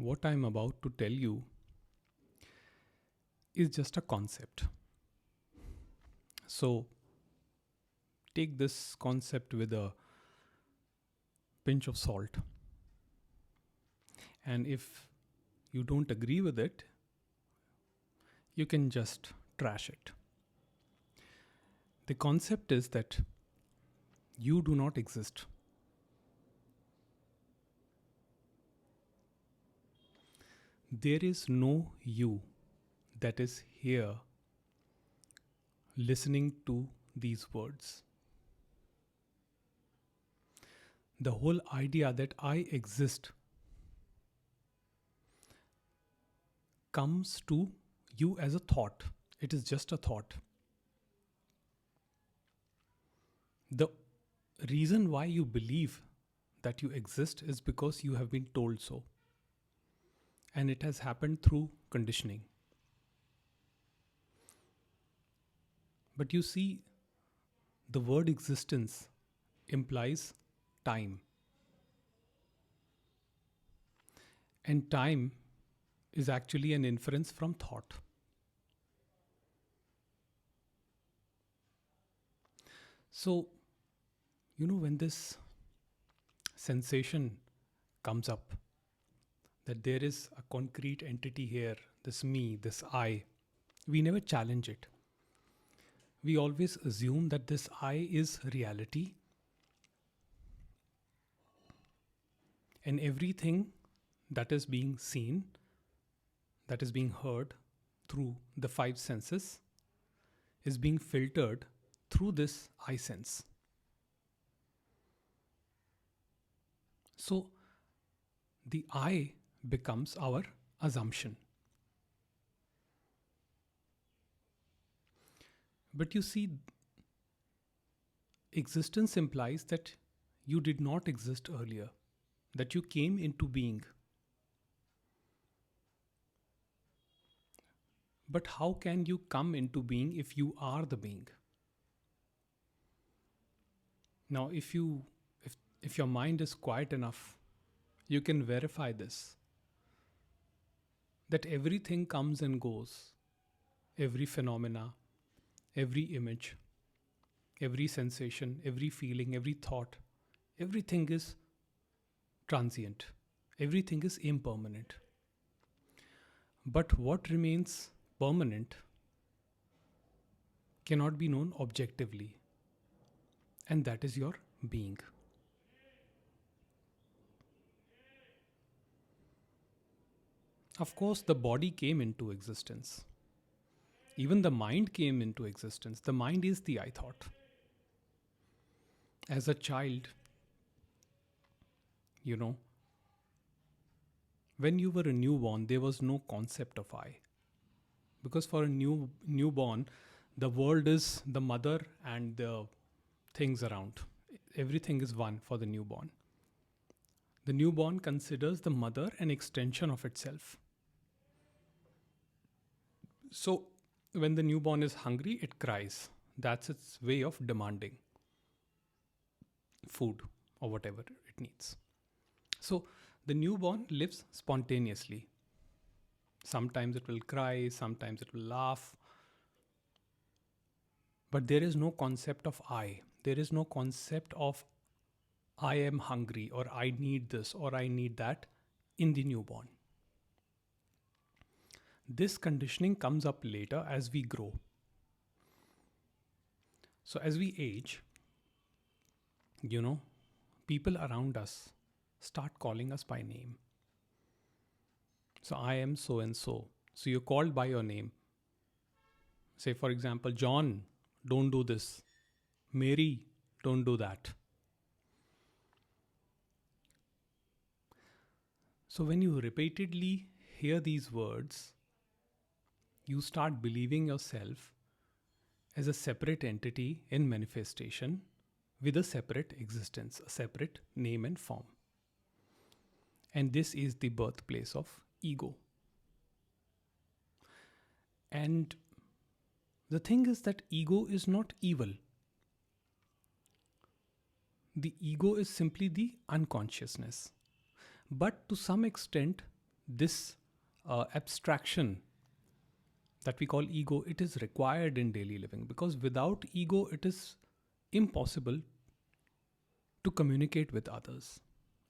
what I'm about to tell you is just a concept. So take this concept with a pinch of salt. And if you don't agree with it, you can just trash it. The concept is that you do not exist. There is no you that is here listening to these words. The whole idea that I exist comes to you as a thought. It is just a thought. The reason why you believe that you exist is because you have been told so. And it has happened through conditioning. But you see, the word existence implies time. And time is actually an inference from thought. So, when this sensation comes up, that there is a concrete entity here, this me, this I, we never challenge it. We always assume that this I is reality, and everything that is being seen, that is being heard through the five senses, is being filtered through this I sense. So the I becomes our assumption. But you see, existence implies that you did not exist earlier, that you came into being. But how can you come into being if you are the being? Now, if your mind is quiet enough, you can verify this. That everything comes and goes. Every phenomena, every image, every sensation, every feeling, every thought, everything is transient. Everything is impermanent. But what remains permanent cannot be known objectively. And that is your being. Of course, the body came into existence. Even the mind came into existence. The mind is the I thought. As a child, when you were a newborn, there was no concept of I. Because for a newborn, the world is the mother and the things around. Everything is one for the newborn. The newborn considers the mother an extension of itself. So when the newborn is hungry, it cries. That's its way of demanding food or whatever it needs. So the newborn lives spontaneously. Sometimes it will cry, sometimes it will laugh. But there is no concept of I. There is no concept of I am hungry or I need this or I need that in the newborn. This conditioning comes up later as we grow. So as we age, people around us start calling us by name. So I am so and so. So you're called by your name. Say, for example, John, don't do this. Mary, don't do that. So when you repeatedly hear these words, you start believing yourself as a separate entity in manifestation with a separate existence, a separate name and form. And this is the birthplace of ego. And the thing is that ego is not evil. The ego is simply the unconsciousness. But to some extent, this abstraction that we call ego, it is required in daily living, because without ego, it is impossible to communicate with others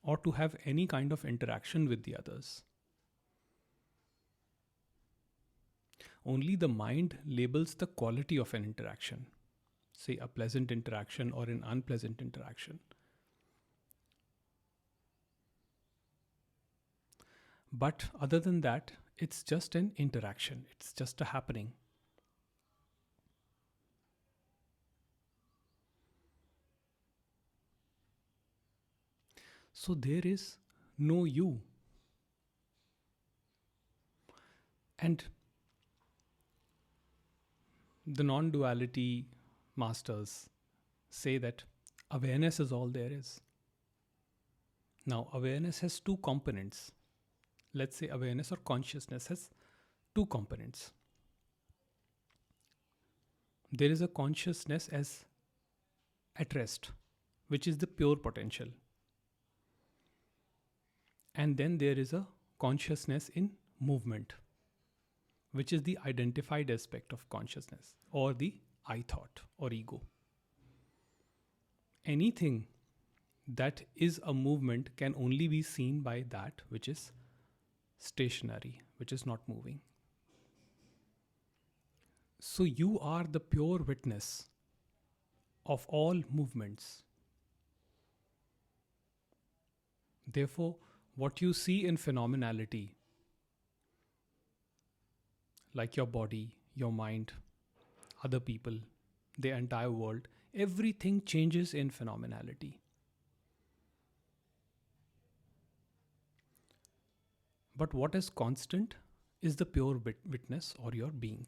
or to have any kind of interaction with the others. Only the mind labels the quality of an interaction, say a pleasant interaction or an unpleasant interaction. But other than that, it's just an interaction, it's just a happening. So there is no you. And the non-duality masters say that awareness is all there is. Now, awareness has two components. Let's say awareness or consciousness has two components. There is a consciousness as at rest, which is the pure potential. And then there is a consciousness in movement, which is the identified aspect of consciousness, or the I thought or ego. Anything that is a movement can only be seen by that which is stationary, which is not moving. So you are the pure witness of all movements. Therefore, what you see in phenomenality, like your body, your mind, other people, the entire world, everything changes in phenomenality. But what is constant is the pure witness or your being.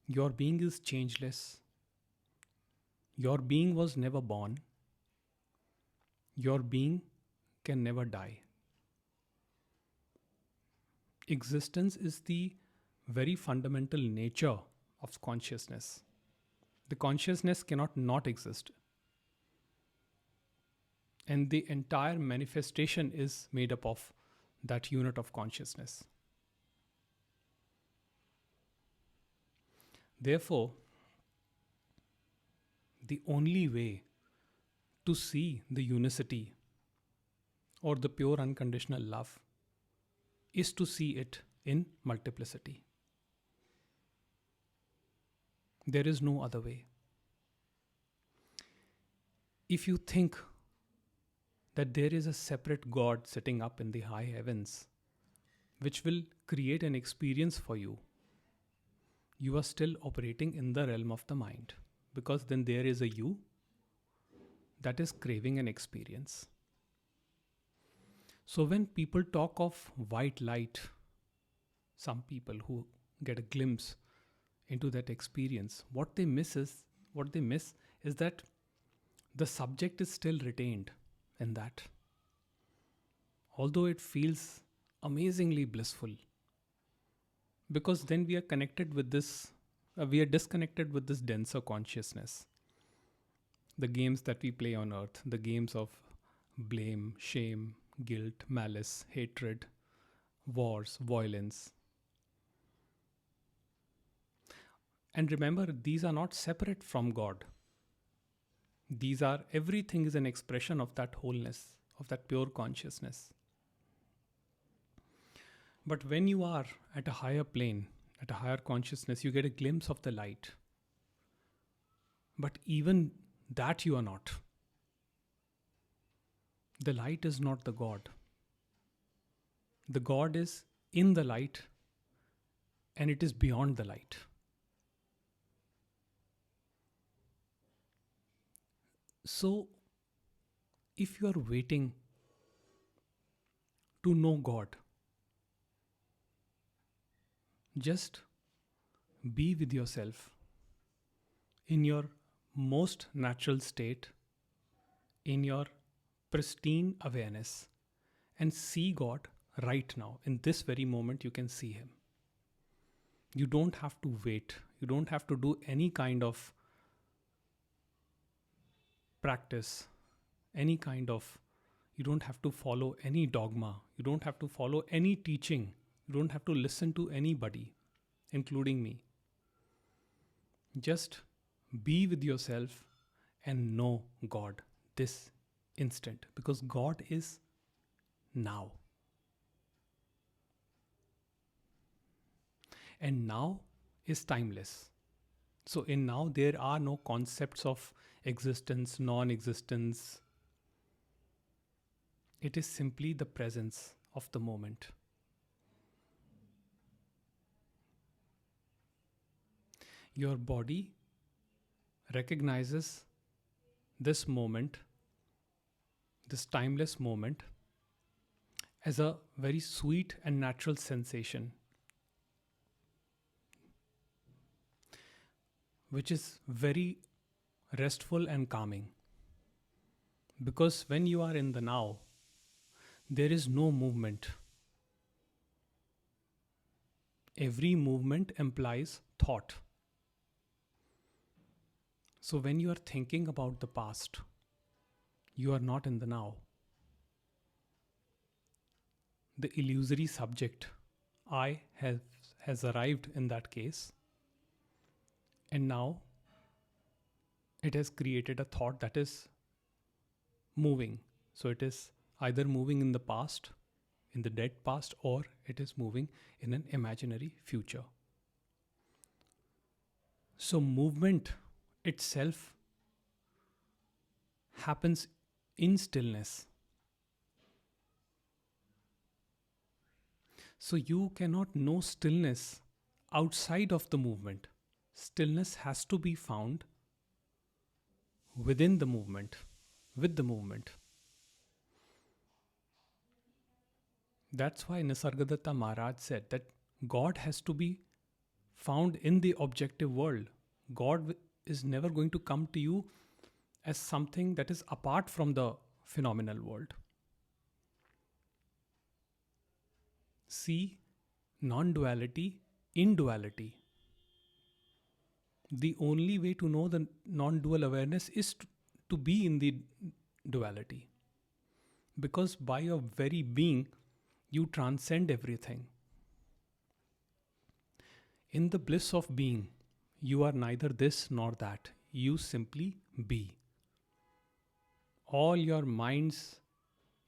Your being is changeless. Your being was never born. Your being can never die. Existence is the very fundamental nature of consciousness. The consciousness cannot not exist. And the entire manifestation is made up of that unit of consciousness. Therefore, the only way to see the unicity or the pure unconditional love is to see it in multiplicity. There is no other way. If you think that there is a separate God sitting up in the high heavens, which will create an experience for you, you are still operating in the realm of the mind, because then there is a you that is craving an experience. So when people talk of white light, some people who get a glimpse into that experience, what they miss is that the subject is still retained in that. Although it feels amazingly blissful, because then we are connected with this, we are disconnected with this denser consciousness. The games that we play on earth, the games of blame, shame, guilt, malice, hatred, wars, violence. And remember, these are not separate from God. These are, everything is an expression of that wholeness, of that pure consciousness. But when you are at a higher plane, at a higher consciousness, you get a glimpse of the light. But even that you are not. The light is not the God. The God is in the light, and it is beyond the light. So, if you are waiting to know God, just be with yourself in your most natural state, in your pristine awareness, and see God right now. In this very moment, you can see Him. You don't have to wait. You don't have to do any kind of practice, any kind of, You don't have to follow any dogma. You don't have to follow any teaching. You don't have to listen to anybody, including me. Just be with yourself and know God this instant, because God is now. And now is timeless. So in now, there are no concepts of existence, non-existence. It is simply the presence of the moment. Your body recognizes this moment, this timeless moment, as a very sweet and natural sensation, which is very restful and calming. Because when you are in the now, there is no movement. Every movement implies thought. So when you are thinking about the past, you are not in the now. The illusory subject, I, has arrived in that case. And now it has created a thought that is moving. So it is either moving in the past, in the dead past, or it is moving in an imaginary future. So movement itself happens in stillness. So you cannot know stillness outside of the movement. Stillness has to be found within the movement, with the movement. That's why Nisargadatta Maharaj said that God has to be found in the objective world. God is never going to come to you as something that is apart from the phenomenal world. See non-duality in duality. The only way to know the non-dual awareness is to be in the duality. Because by your very being, you transcend everything. In the bliss of being, you are neither this nor that. You simply be. All your mind's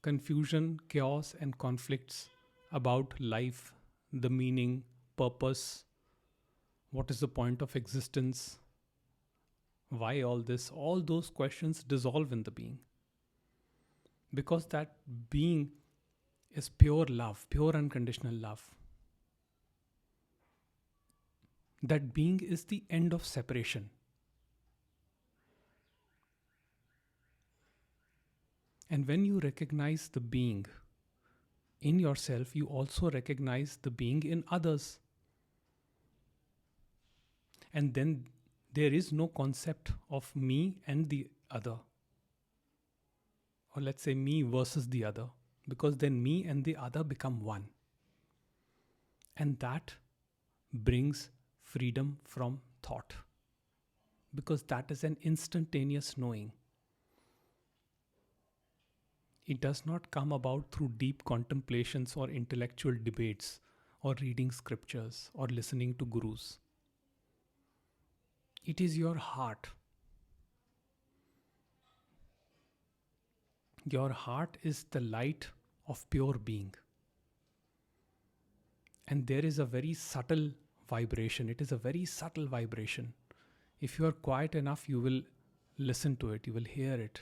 confusion, chaos, and conflicts about life, the meaning, purpose, what is the point of existence, why all this, all those questions dissolve in the being. Because that being is pure love, pure unconditional love. That being is the end of separation. And when you recognize the being in yourself, you also recognize the being in others. And then there is no concept of me and the other. Or let's say me versus the other. Because then me and the other become one. And that brings freedom from thought. Because that is an instantaneous knowing. It does not come about through deep contemplations or intellectual debates or reading scriptures or listening to gurus. It is your heart. Your heart is the light of pure being. And there is a very subtle vibration. It is a very subtle vibration. If you are quiet enough, you will listen to it, you will hear it,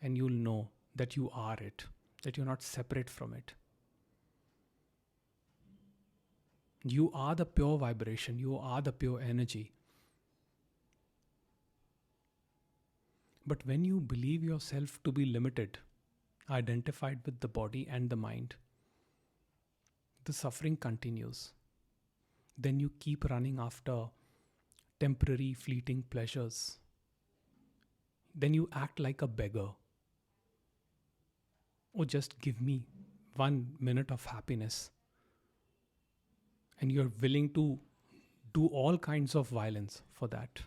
and you'll know that you are it, that you're not separate from it. You are the pure vibration, you are the pure energy. But when you believe yourself to be limited, identified with the body and the mind, the suffering continues. Then you keep running after temporary, fleeting pleasures. Then you act like a beggar. Oh, just give me 1 minute of happiness. And you're willing to do all kinds of violence for that.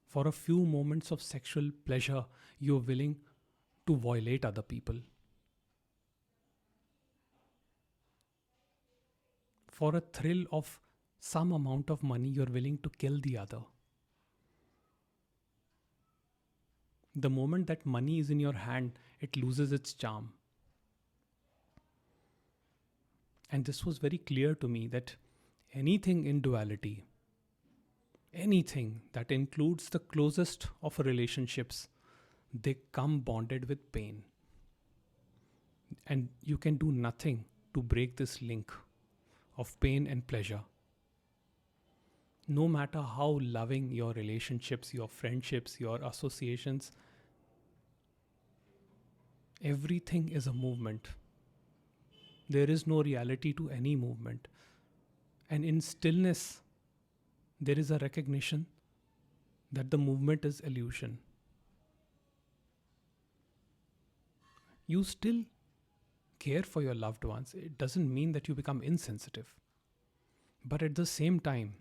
For a few moments of sexual pleasure, you're willing to violate other people. For a thrill of some amount of money, you're willing to kill the other. The moment that money is in your hand, it loses its charm. And this was very clear to me that anything in duality, anything that includes the closest of relationships, they come bonded with pain. And you can do nothing to break this link of pain and pleasure. No matter how loving your relationships, your friendships, your associations, everything is a movement. There is no reality to any movement. And in stillness, there is a recognition that the movement is illusion. You still care for your loved ones. It doesn't mean that you become insensitive. But at the same time,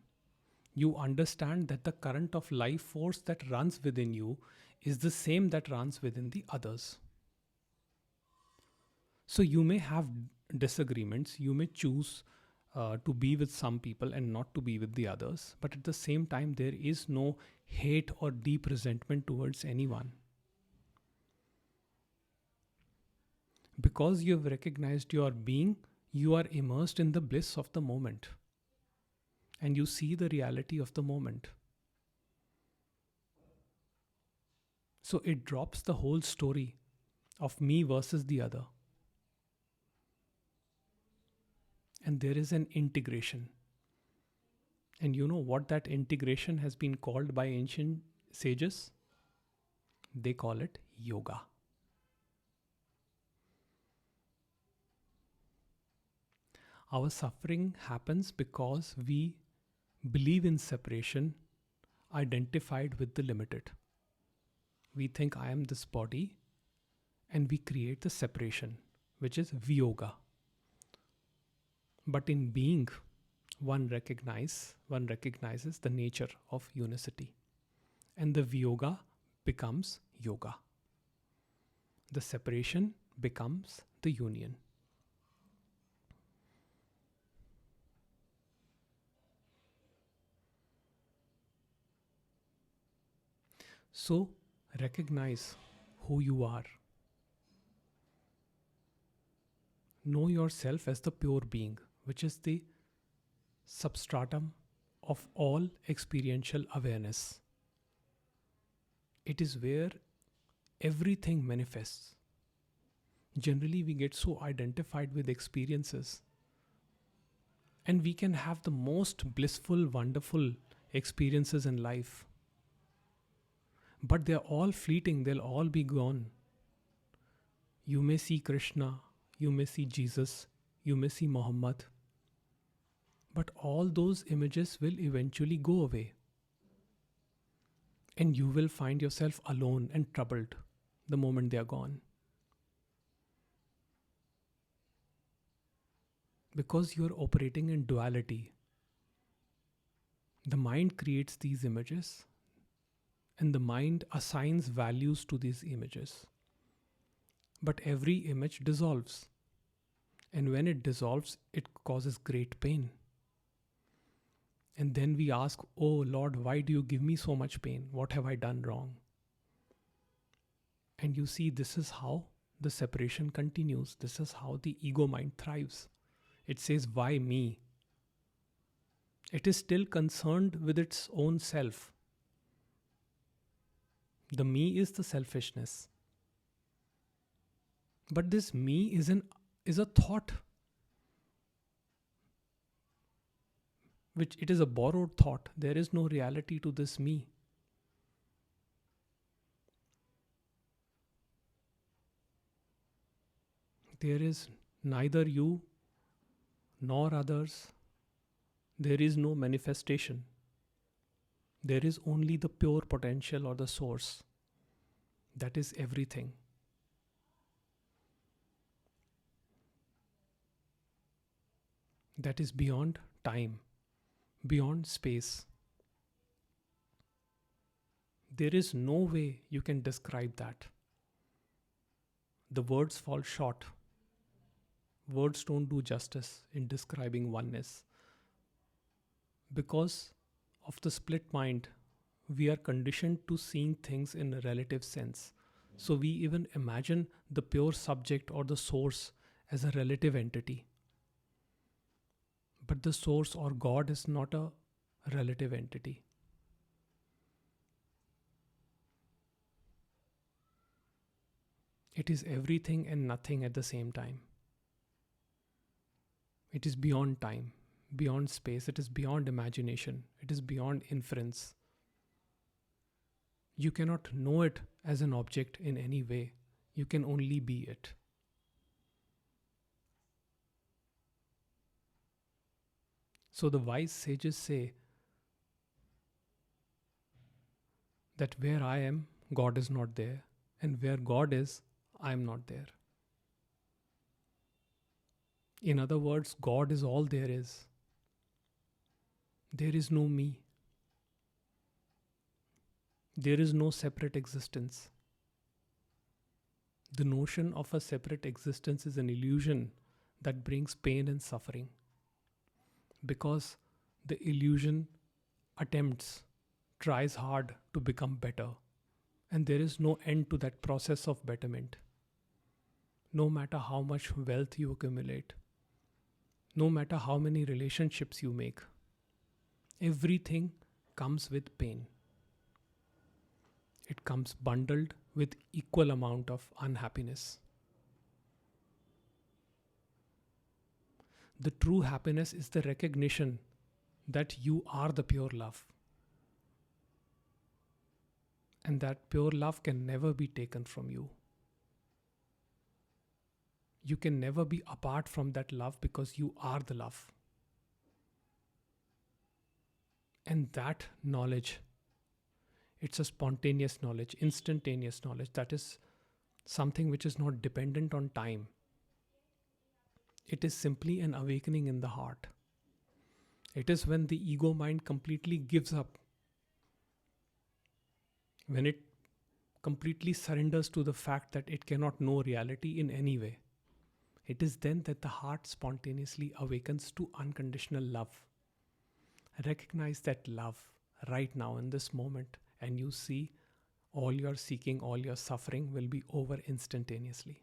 you understand that the current of life force that runs within you is the same that runs within the others. So you may have disagreements, you may choose to be with some people and not to be with the others, but at the same time, there is no hate or deep resentment towards anyone. Because you have recognized your being, you are immersed in the bliss of the moment. And you see the reality of the moment. So it drops the whole story of me versus the other. And there is an integration. And you know what that integration has been called by ancient sages? They call it yoga. Our suffering happens because we believe in separation, identified with the limited. We think I am this body, and we create the separation, which is viyoga. But in being, one recognizes the nature of unicity. And the viyoga becomes yoga. The separation becomes the union. So recognize who you are. Know yourself as the pure being, which is the substratum of all experiential awareness. It is where everything manifests. Generally, we get so identified with experiences, and we can have the most blissful, wonderful experiences in life. But they're all fleeting, they'll all be gone. You may see Krishna, you may see Jesus, you may see Muhammad, but all those images will eventually go away. And you will find yourself alone and troubled the moment they are gone. Because you are operating in duality. The mind creates these images, and the mind assigns values to these images. But every image dissolves. And when it dissolves, it causes great pain. And then we ask, oh Lord, why do you give me so much pain? What have I done wrong? And you see, this is how the separation continues. This is how the ego mind thrives. It says, why me? It is still concerned with its own self. The me is the selfishness. But this me is a thought. Which it is a borrowed thought. There is no reality to this me. There is neither you nor others. There is no manifestation. There is only the pure potential or the source. That is everything. That is beyond time, beyond space. There is no way you can describe that. the words fall short. Words don't do justice in describing oneness. Because of the split mind, we are conditioned to seeing things in a relative sense. So we even imagine the pure subject or the source as a relative entity. But the source or God is not a relative entity. It is everything and nothing at the same time. It is beyond time, beyond space, it is beyond imagination, it is beyond inference. You cannot know it as an object in any way, you can only be it. So the wise sages say that where I am, God is not there, and where God is, I am not there. In other words, God is all there is. There is no me. There is no separate existence. The notion of a separate existence is an illusion that brings pain and suffering. Because the illusion tries hard to become better, and there is no end to that process of betterment. No matter how much wealth you accumulate, no matter how many relationships you make, everything comes with pain. It comes bundled with equal amount of unhappiness. The true happiness is the recognition that you are the pure love. And that pure love can never be taken from you. You can never be apart from that love because you are the love. And that knowledge, it's a spontaneous knowledge, instantaneous knowledge. That is something which is not dependent on time. It is simply an awakening in the heart. It is when the ego mind completely gives up. When it completely surrenders to the fact that it cannot know reality in any way. It is then that the heart spontaneously awakens to unconditional love. Recognize that love right now in this moment, and you see all your seeking, all your suffering will be over instantaneously.